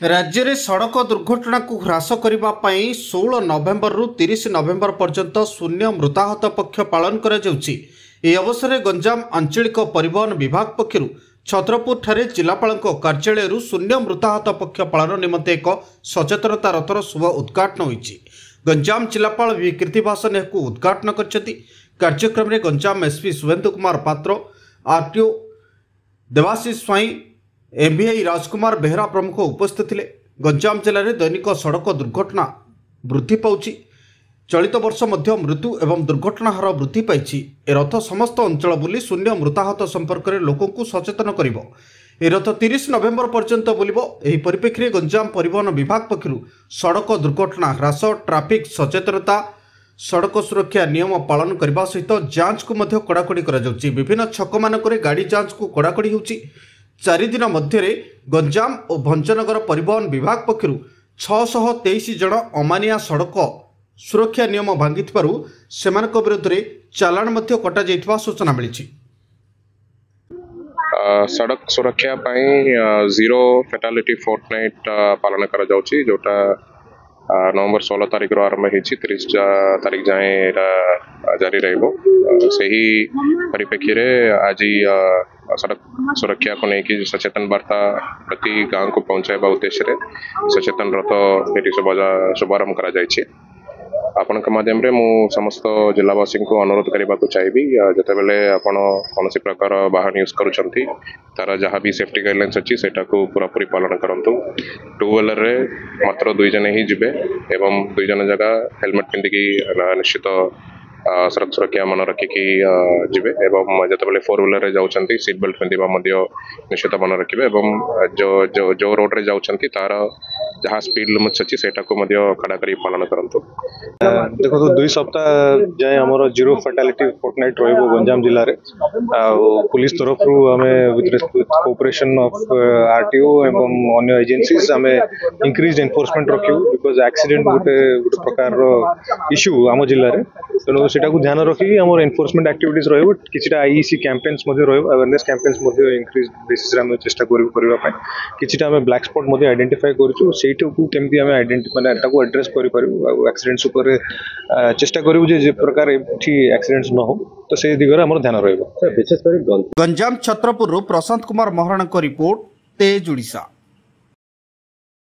राज्य में सड़क दुर्घटना को ह्रास करने 16 नवेम्बर रु 30 नवेम्बर पर्यंत शून्य मृताहत पक्ष पालन कर अवसर में गंजाम आंचलिक परिवहन विभाग पक्षर छत्रपुर ठारे जिलापाल कार्यालय शून्य मृताहत पक्ष पालन निमंते एक सचेतनता रथर शुभ उद्घाटन होती। गंजाम जिलापाल वी कीर्तिभासन यह उद्घाटन कर कार्यक्रम में गंजाम एसपी शुभेन्दु कुमार पात्र, आरटीओ देवाशीष स्वाई, एमबीआई राजकुमार बेहरा प्रमुख उपस्थित थे। गंजाम जिले में दैनिक सड़क दुर्घटना वृद्धि पाउछि। चलित वर्ष मध्य मृत्यु एवं दुर्घटना हार वृद्धि पाई। ए रथ समस्त अंचल बुली शून्य मृताहत संपर्क में लोकों को सचेतन करिवो। ए रथ 30 नवेम्बर पर्यंत बुलिबो। एही परिप्रेक्षी में गंजाम परिवहन विभाग पक्षरु सड़क दुर्घटना ह्रास, ट्राफिक सचेतनता, सड़क सुरक्षा नियम पालन करने सहित जांच को मध्य कड़ाकड़ी करा जाउछि। विभिन्न छक मानकरे गाड़ी जांच को कड़ाकड़ी होउछि। 4 दिन मध्य गंजाम और भंजनगर परिवहन विभाग पक्षरु 623 जन अमानिया सड़क सुरक्षा नियम भांगी सेमानक विरुद्ध में चालाण मध्य कटा जाइथिबा सूचना मिली। सड़क सुरक्षा जीरो फैटालिटी फोर्टनाइट पालन करा जाउछि, जोटा नवंबर 16 तारिख आरंभ होती 30 तारिख जाए जारी रहिबो। सही परिप्रेक्षी आज सड़क सुरक्षा को लेकिन सचेतन वार्ता प्रति गांव को पहुंचाइबा उद्देश्य सचेतन रथ शुभारंभ करा जायछि। आपण माध्यम रे मु समस्त जिलावासी को अनुरोध करने को चाहिए, जिते बेले आपण कौन प्रकार वाहन यूज करुँच तार जहाँ भी सेफ्टी गाइडलाइंस अच्छी से पूरापूरी पालन करंतु। टू व्हीलर रे मात्र 2 जन ही जिबे एवं 2 जन जगह हेलमेट पिंधिकी निश्चित सड़क सुरक्षा मन रखिकी जिबे एवं जिते बेले 4 व्हीलर रे जाउछंती सीट बेल्ट पिंधिबा मध्य निश्चित मन रखिबे एवं जो रोड रे जाउछंती तार जहाँ स्पीड लिमिट्स अच्छी सेटा को मध्य कड़ा करी पालन करंतु। देखो 2 सप्ताह जाए हमर जीरो फैटालिटी फोर्टनाइट रहइबो गंजाम जिल्ला रे। पुलिस तरफ रु हमें विथ कोऑपरेशन ऑफ आरटीओ एवं अन्य एजेंसीज हमें इंक्रीज एनफोर्समेंट रखियो, बिकॉज एक्सीडेंट गोटे प्रकार रो इश्यू आम जिल्ला रे। तेणु सेटा को ध्यान रखिकी हमर एनफोर्समेंट एक्टिविटीज रहइबो। किछटा आईईसी कैंपेन्स मध्ये रहइबो, अवेयरनेस कैंपेन्स मध्ये इंक्रीज बेसिस रे हमें चेष्टा करबा पय। किछटा हमें ब्लैक स्पॉट मध्ये आइडेंटिफाई करछु, सेटा को केमती हमें आइडेंटिफाई माने ताको एड्रेस करि परबो। एक्सीडेंट्स ऊपर चेष्टा करू जे प्रकार एक्सीडेंट्स न हो, तो से दिगरे हमर ध्यान रहइबो। गंजाम छत्रपुर प्रशांत कुमार महाराणा को रिपोर्ट, तेज ओडिशा।